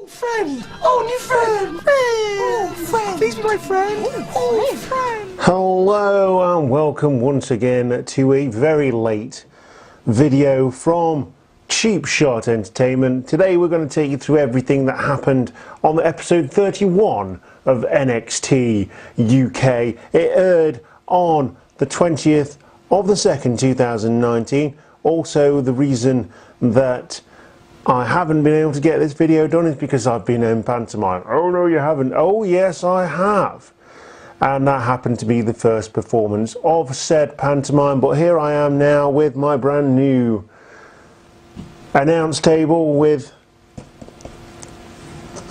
Friend! Oh, new friend! Oh, friend! Please be my friend! Oh, friend! Hello and welcome once again to a very late video from Cheap Shot Entertainment. Today we're going to take you through everything that happened on episode 31 of NXT UK. It aired on the 20th of the 2nd, 2019. Also, the reason that I haven't been able to get this video done is because I've been in pantomime. Oh no, you haven't. Oh yes, I have. And that happened to be the first performance of said pantomime. But here I am now with my brand new announce table with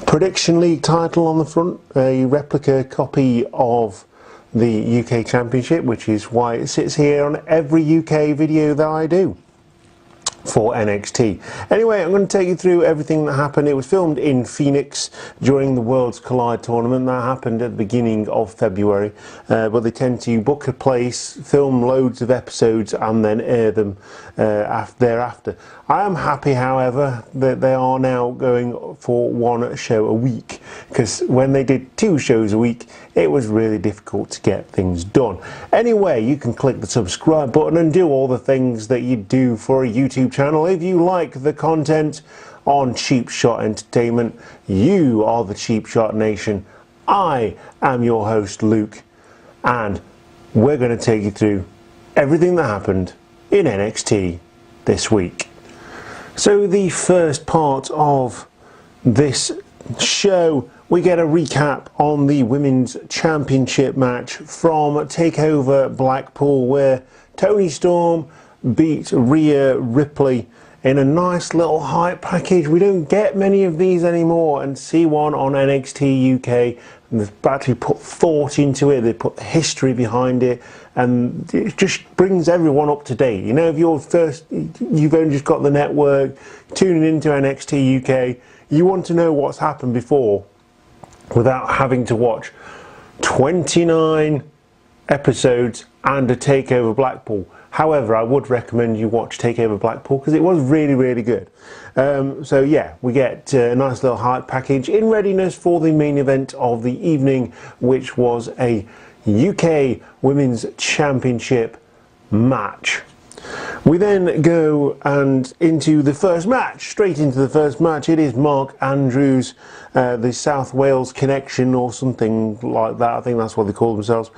Prediction League title on the front, a replica copy of the UK Championship, which is why it sits here on every UK video that I do for NXT. Anyway, I'm going to take you through everything that happened. It was filmed in Phoenix during the Worlds Collide tournament. That happened at the beginning of February, but they tend to book a place, film loads of episodes and then air them thereafter. I am happy, however, that they are now going for one show a week, because when they did 2 shows a week, it was really difficult to get things done. Anyway, you can click the subscribe button and do all the things that you do for a YouTube channel. If you like the content on Cheap Shot Entertainment, you are the Cheap Shot Nation. I am your host, Luke, and we're going to take you through everything that happened in NXT this week. So the first part of this show, we get a recap on the Women's Championship match from TakeOver Blackpool, where Toni Storm beat Rhea Ripley in a nice little hype package. We don't get many of these anymore, and see one on NXT UK. And they've actually put thought into it, they put history behind it, and it just brings everyone up to date. You know, if you've only just got the network, tuning into NXT UK, you want to know what's happened before without having to watch 29 episodes and a TakeOver Blackpool. However, I would recommend you watch TakeOver Blackpool because it was really, really good. So yeah, we get a nice little hype package in readiness for the main event of the evening, which was a UK Women's Championship match. We then go and into the first match, straight into the first match. It is Mark Andrews, the South Wales Connection or something like that. I think that's what they call themselves.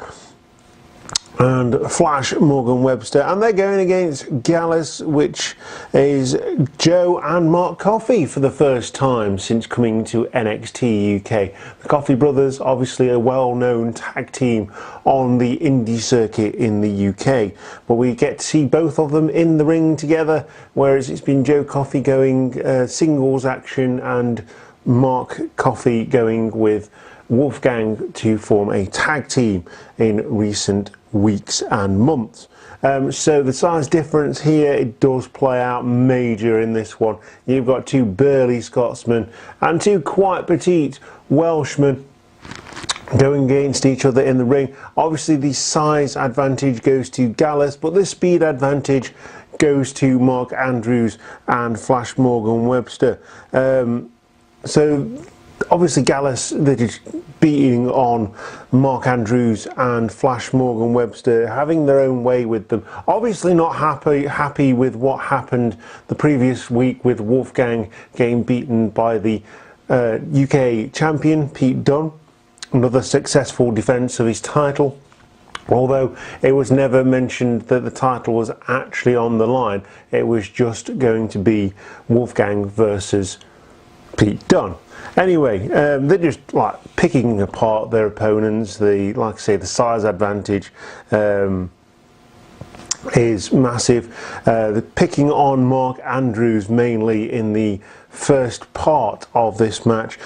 And Flash Morgan Webster, and they're going against Gallus, which is Joe and Mark Coffey for the first time since coming to NXT UK. The Coffey brothers, obviously a well-known tag team on the indie circuit in the UK, but we get to see both of them in the ring together, whereas it's been Joe Coffey going singles action and Mark Coffey going with Wolfgang to form a tag team in recent weeks and months. So the size difference here, it does play out major in this one. You've got 2 burly Scotsmen and 2 quite petite Welshmen going against each other in the ring. Obviously the size advantage goes to Gallus, but the speed advantage goes to Mark Andrews and Flash Morgan Webster. So obviously Gallus, they're just beating on Mark Andrews and Flash Morgan Webster, having their own way with them. Obviously not happy with what happened the previous week with Wolfgang getting beaten by the UK champion Pete Dunne. Another successful defence of his title, although it was never mentioned that the title was actually on the line. It was just going to be Wolfgang versus Pete Dunne. Anyway, they're just like picking apart their opponents. Like I say, the size advantage is massive. They're picking on Mark Andrews mainly in the first part of this match.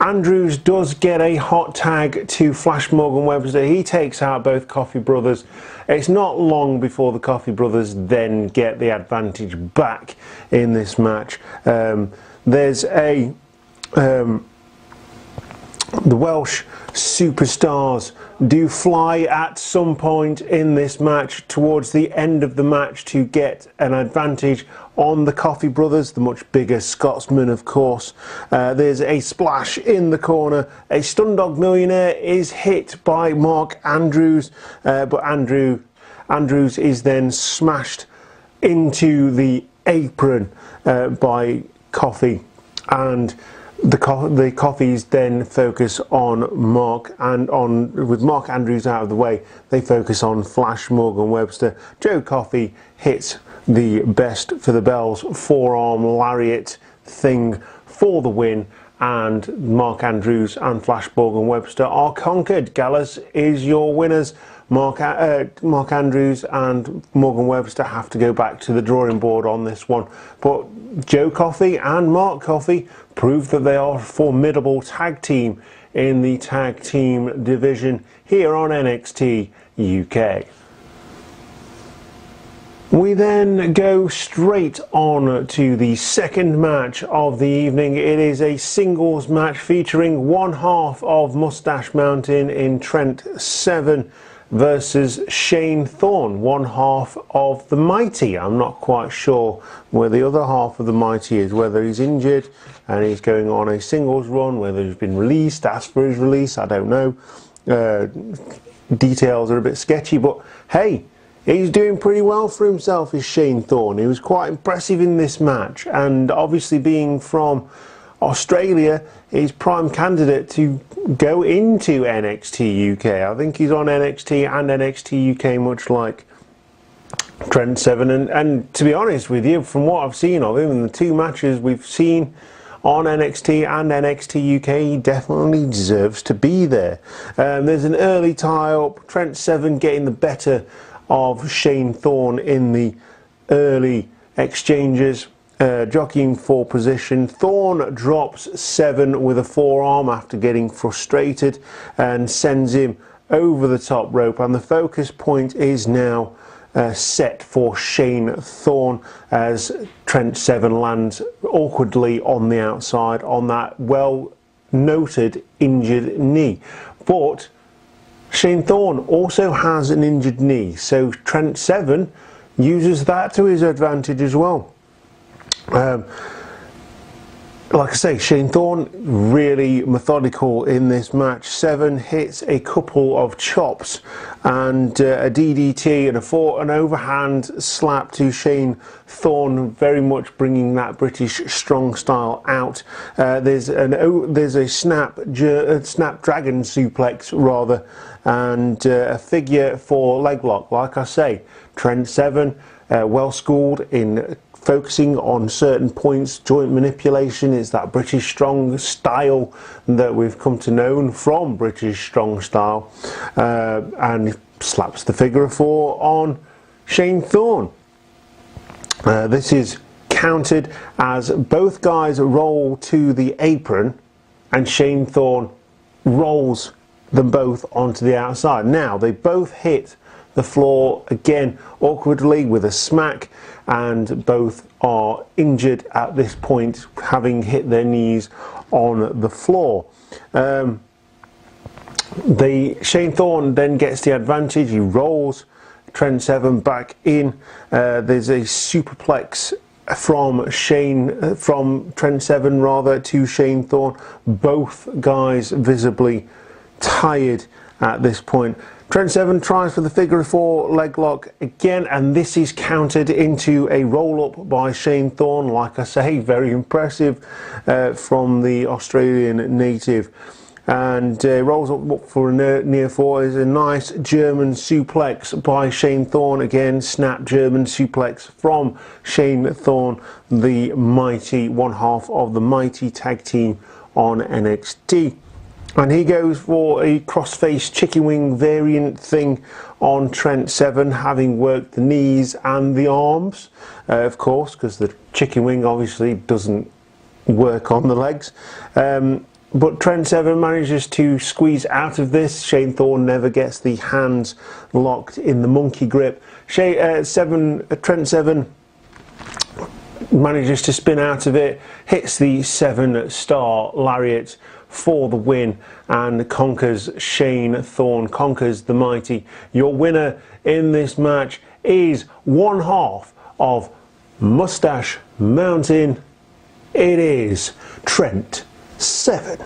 Andrews does get a hot tag to Flash Morgan Webster. He takes out both Coffey brothers. It's not long before the Coffey brothers then get the advantage back in this match. There's a The Welsh superstars do fly at some point in this match towards the end of the match to get an advantage on the Coffey brothers, the much bigger Scotsman, of course. There's a splash in the corner. A Stundog Millionaire is hit by Mark Andrews, but Andrews is then smashed into the apron by Coffey, and the Coffeys then focus on with Mark Andrews out of the way, they focus on Flash Morgan Webster. Joe Coffey hits the best for the bells forearm lariat thing for the win, and Mark Andrews and Flash Morgan Webster are conquered. Gallus is your winners. Mark Andrews and Morgan Webster have to go back to the drawing board on this one, but Joe Coffey and Mark Coffey prove that they are a formidable tag team in the tag team division here on NXT UK. We then go straight on to the second match of the evening. It is a singles match featuring one half of Mustache Mountain in Trent Seven versus Shane Thorne, one half of the Mighty. I'm not quite sure where the other half of the Mighty is, whether he's injured and he's going on a singles run, whether he's been released, asked for his release, I don't know. Details are a bit sketchy, but hey, he's doing pretty well for himself, is Shane Thorne. He was quite impressive in this match, and obviously being from Australia, he's prime candidate to go into NXT UK. I think he's on NXT and NXT UK, much like Trent Seven. And to be honest with you, from what I've seen of him in the two matches we've seen on NXT and NXT UK, he definitely deserves to be there. There's an early tie-up, Trent Seven getting the better of Shane Thorne in the early exchanges, jockeying for position. Thorne drops Seven with a forearm after getting frustrated and sends him over the top rope, and the focus point is now set for Shane Thorne as Trent Seven lands awkwardly on the outside on that well noted injured knee. But Shane Thorne also has an injured knee, so Trent Seven uses that to his advantage as well. Like I say, Shane Thorne really methodical in this match. Seven hits a couple of chops and a DDT and an overhand slap to Shane Thorne, very much bringing that British strong style out. There's a snapdragon suplex rather, and a figure for leg lock. Like I say, Trent Seven, well schooled in focusing on certain points. Joint manipulation is that British strong style that we've come to know from British strong style, and slaps the figure of four on Shane Thorne. This is counted as both guys roll to the apron and Shane Thorne rolls them both onto the outside. Now they both hit the floor again awkwardly with a smack, and both are injured at this point, having hit their knees on the floor. Shane Thorne then gets the advantage. He rolls Trent Seven back in. There's a superplex from Trent Seven rather to Shane Thorne. Both guys visibly tired at this point. Trent Seven tries for the figure of four leg lock again, and this is countered into a roll-up by Shane Thorne. Like I say, very impressive from the Australian native. And rolls up for a near fall. Is a nice German suplex by Shane Thorne. Again, snap German suplex from Shane Thorne, the mighty one half of the mighty tag team on NXT. And he goes for a crossface chicken wing variant thing on Trent Seven, having worked the knees and the arms, of course, because the chicken wing obviously doesn't work on the legs. But Trent Seven manages to squeeze out of this. Shane Thorne never gets the hands locked in the monkey grip. Trent Seven manages to spin out of it, hits the 7-star lariat for the win and conquers Shane Thorne, conquers the mighty. Your winner in this match is one half of Mustache Mountain. It is Trent Seven.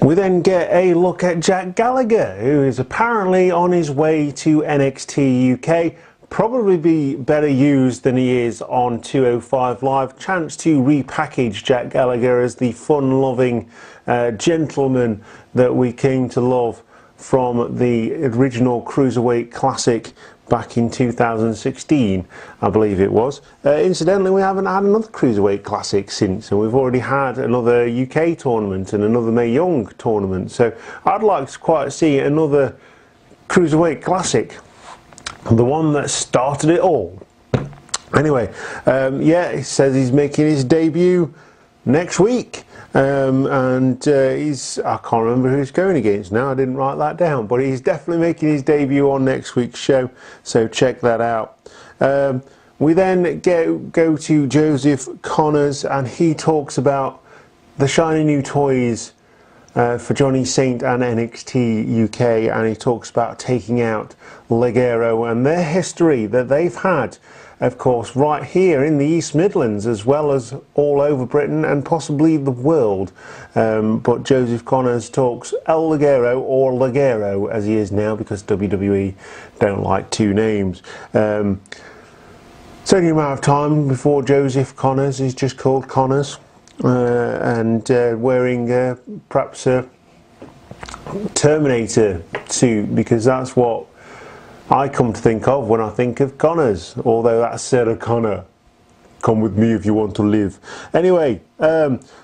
We then get a look at Jack Gallagher, who is apparently on his way to NXT UK. Probably be better used than he is on 205 Live. Chance to repackage Jack Gallagher as the fun-loving gentleman that we came to love from the original Cruiserweight Classic back in 2016, I believe it was. Incidentally, we haven't had another Cruiserweight Classic since, and we've already had another UK tournament and another Mae Young tournament, so I'd like to quite see another Cruiserweight Classic, the one that started it all. Anyway, yeah, he says he's making his debut next week. He's, I can't remember who he's going against now, I didn't write that down, but he's definitely making his debut on next week's show, so check that out. We then go to Joseph Connors, and he talks about the shiny new toys for Johnny Saint and NXT UK, and he talks about taking out Ligero and their history that they've had, of course, right here in the East Midlands, as well as all over Britain and possibly the world. But Joseph Connors talks El Ligero, or Ligero as he is now, because WWE don't like two names. It's only a matter of time before Joseph Connors is just called Connors, and wearing perhaps a Terminator suit, because that's what I come to think of when I think of Connors, although that's Sarah Connor. Come with me if you want to live. Anyway,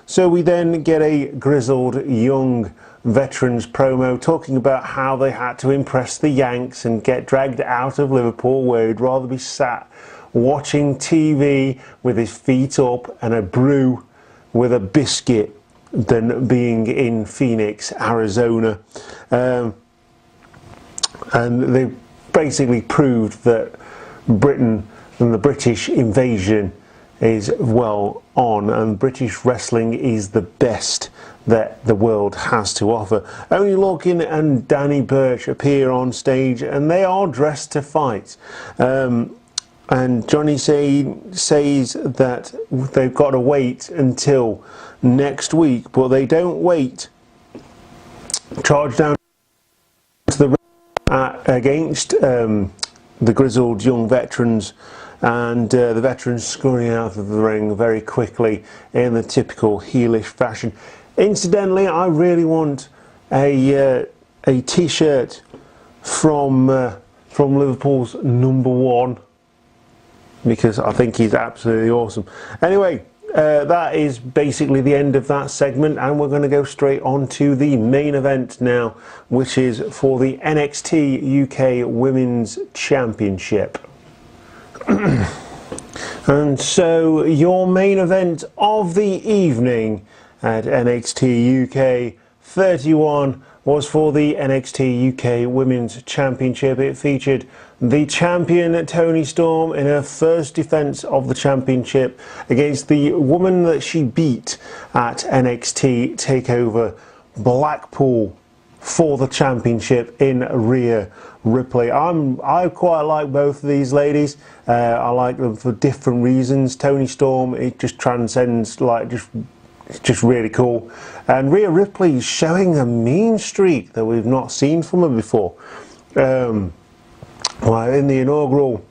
so we then get a grizzled young veterans promo talking about how they had to impress the Yanks and get dragged out of Liverpool, where he'd rather be sat watching TV with his feet up and a brew with a biscuit than being in Phoenix, Arizona. And they basically proved that Britain and the British invasion is well on, and British wrestling is the best that the world has to offer. Only Lorcan and Danny Burch appear on stage, and they are dressed to fight. And Johnny says that they've got to wait until next week, but they don't wait. Charge down to the ring against the grizzled young veterans, and the veterans scurrying out of the ring very quickly in the typical heelish fashion. Incidentally, I really want a t-shirt from Liverpool's #1, because I think he's absolutely awesome. Anyway, that is basically the end of that segment, and we're going to go straight on to the main event now, which is for the NXT UK Women's Championship. And so your main event of the evening at NXT UK 31 was for the NXT UK Women's Championship. It featured the champion Toni Storm in her first defence of the championship against the woman that she beat at NXT TakeOver Blackpool for the championship in Rhea Ripley. I quite like both of these ladies. I like them for different reasons. Toni Storm, it just transcends, like, it's just really cool. And Rhea Ripley is showing a mean streak that we've not seen from her before. Well, in the inaugural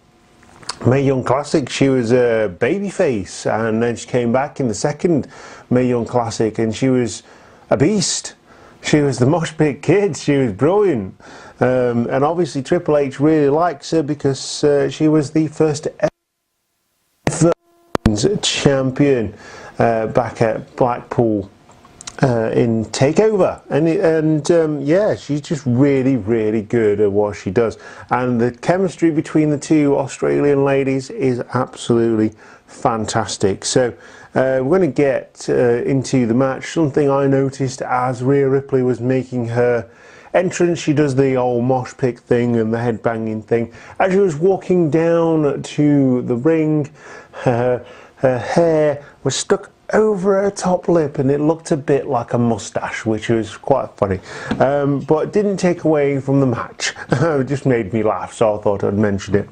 Mae Young Classic, she was a babyface, and then she came back in the second Mae Young Classic, and she was a beast. She was the Mosh Pit Kid. She was brilliant. And obviously Triple H really likes her because she was the first ever champion back at Blackpool in TakeOver, and yeah, she's just really good at what she does, and the chemistry between the two Australian ladies is absolutely fantastic. So we're going to get into the match. Something I noticed as Rhea Ripley was making her entrance, she does the old mosh pit thing and the head banging thing. As she was walking down to the ring, her hair was stuck over her top lip, and it looked a bit like a mustache, which was quite funny, but didn't take away from the match. It just made me laugh, so I thought I'd mention it.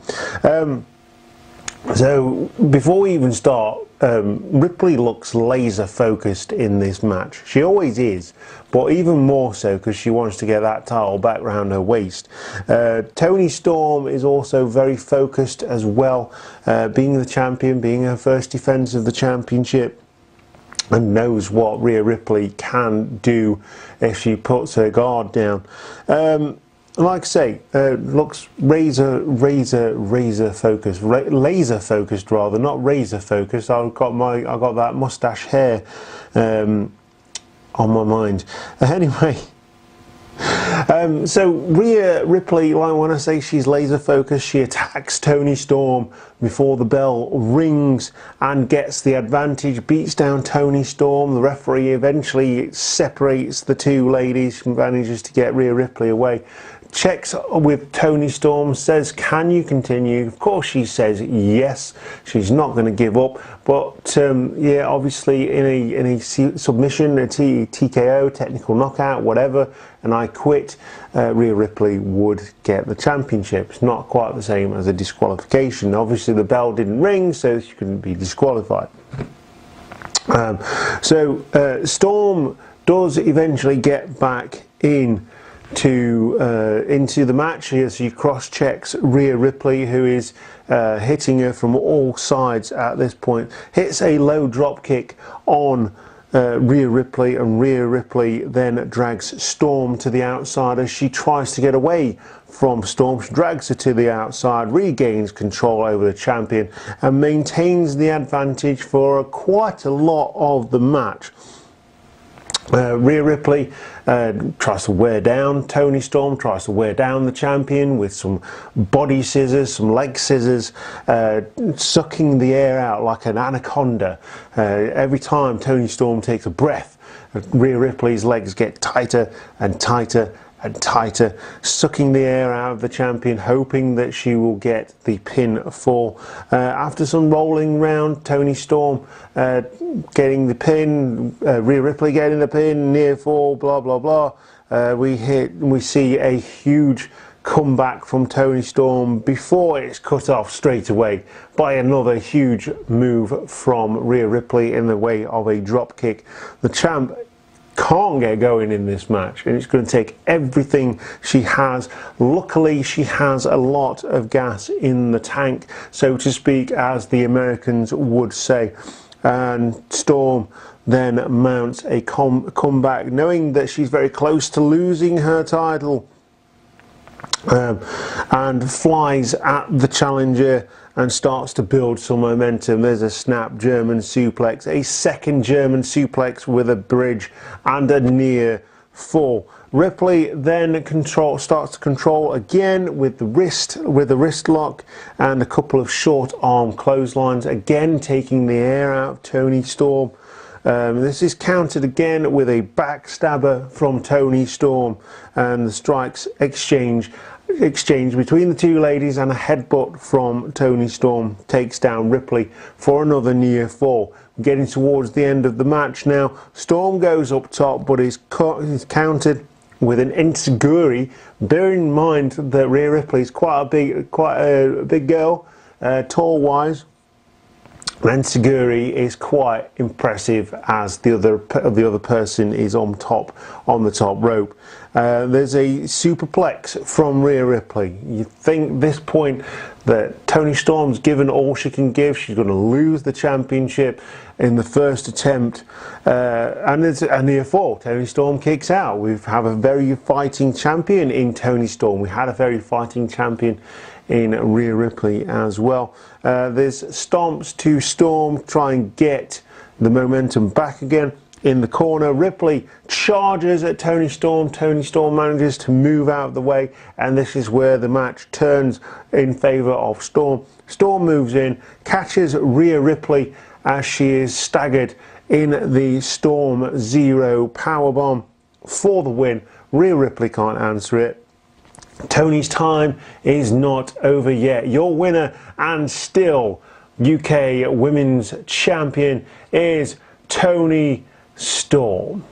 So before we even start, Ripley looks laser focused in this match. She always is, but even more so because she wants to get that title back around her waist. Toni Storm is also very focused as well, being the champion, being her first defense of the championship, and knows what Rhea Ripley can do if she puts her guard down. Like I say, looks laser focused rather, not razor focused. I got that mustache hair on my mind. Anyway, so Rhea Ripley, like when I say she's laser focused, she attacks Toni Storm before the bell rings and gets the advantage, beats down Toni Storm. The referee eventually separates the two ladies, manages to get Rhea Ripley away. Checks with Toni Storm, says, can you continue? Of course she says yes, she's not going to give up, but yeah, obviously in a submission, a TKO, technical knockout, whatever, and I quit, Rhea Ripley would get the championship. It's not quite the same as a disqualification. Obviously the bell didn't ring, so she couldn't be disqualified. Storm does eventually get back into the match as she cross-checks Rhea Ripley, who is hitting her from all sides at this point. Hits a low drop kick on Rhea Ripley, and Rhea Ripley then drags Storm to the outside as she tries to get away from Storm. She drags her to the outside, regains control over the champion, and maintains the advantage for quite a lot of the match. Rhea Ripley tries to wear down Toni Storm, tries to wear down the champion with some body scissors, some leg scissors, sucking the air out like an anaconda. Every time Toni Storm takes a breath, Rhea Ripley's legs get tighter and tighter and tighter, sucking the air out of the champion, hoping that she will get the pinfall. After some rolling round, Toni Storm getting the pin, Rhea Ripley getting the pin, near fall, blah blah blah. We see a huge comeback from Toni Storm before it's cut off straight away by another huge move from Rhea Ripley in the way of a drop kick. The champ can't get going in this match, and it's going to take everything she has. Luckily, she has a lot of gas in the tank, so to speak, as the Americans would say, and Storm then mounts a comeback, knowing that she's very close to losing her title, and flies at the challenger and starts to build some momentum. There's a snap German suplex, a second German suplex with a bridge, and a near fall. Ripley then starts to control again with the wrist lock and a couple of short arm clotheslines, again taking the air out of Toni Storm. This is countered again with a backstabber from Toni Storm, and the strikes exchange between the two ladies, and a headbutt from Toni Storm takes down Ripley for another near fall. Getting towards the end of the match now. Storm goes up top, but is countered with an enziguri. Bear in mind that Rhea Ripley is quite a big girl, tall wise. Enziguri is quite impressive as the other person is on the top rope. There's a superplex from Rhea Ripley. You think at this point that Toni Storm's given all she can give. She's going to lose the championship in the first attempt, and it's a near fall. Toni Storm kicks out. We have a very fighting champion in Toni Storm. We had a very fighting champion in Rhea Ripley as well. There's stomps to Storm, try and get the momentum back again. In the corner, Ripley charges at Toni Storm. Toni Storm manages to move out of the way, and this is where the match turns in favour of Storm. Storm moves in, catches Rhea Ripley as she is staggered in the Storm Zero powerbomb for the win. Rhea Ripley can't answer it. Toni's time is not over yet. Your winner and still UK Women's Champion is Tony Storm.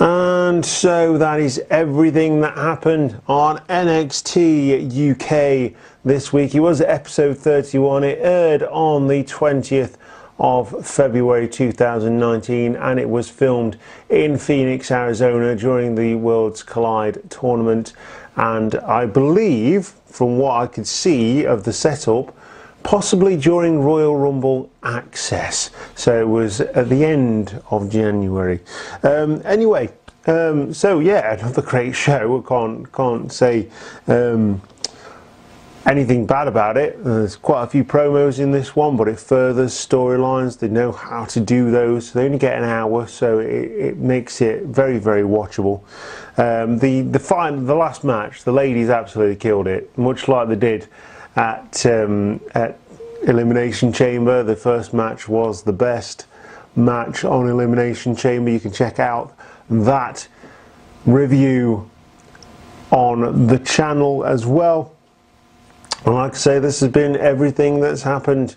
And so that is everything that happened on NXT UK this week. It was episode 31. It aired on the 20th of February 2019, and it was filmed in Phoenix, Arizona during the Worlds Collide tournament. And I believe, from what I could see of the setup, possibly during Royal Rumble Access. So it was at the end of January. Anyway, so yeah, another great show. I can't say anything bad about it. There's quite a few promos in this one, but it furthers storylines. They know how to do those. They only get an hour, so it makes it very, very watchable. The last match, the ladies absolutely killed it, much like they did at Elimination Chamber. The first match was the best match on Elimination Chamber. You can check out that review on the channel as well. And like I say, this has been everything that's happened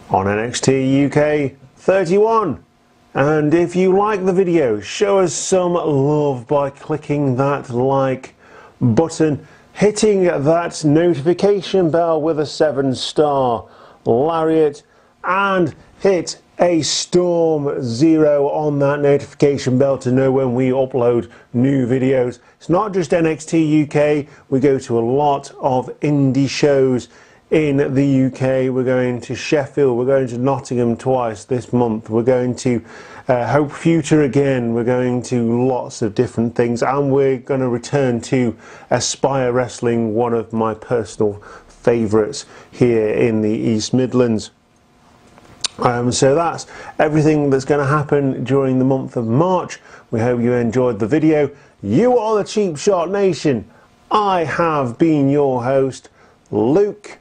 on NXT UK 31. And if you like the video, show us some love by clicking that like button, hitting that notification bell with a 7-star lariat, and hit a Storm 0 on that notification bell to know when we upload new videos. It's not just NXT UK, we go to a lot of indie shows in the UK. We're going to Sheffield, we're going to Nottingham twice this month, we're going to Hope Future again, we're going to lots of different things, and we're going to return to Aspire Wrestling, one of my personal favourites here in the East Midlands. So that's everything that's going to happen during the month of March. We hope you enjoyed the video. You are the Cheap Shot Nation. I have been your host, Luke,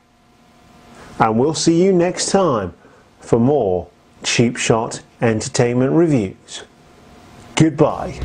and we'll see you next time for more Cheap Shot Entertainment reviews. Goodbye.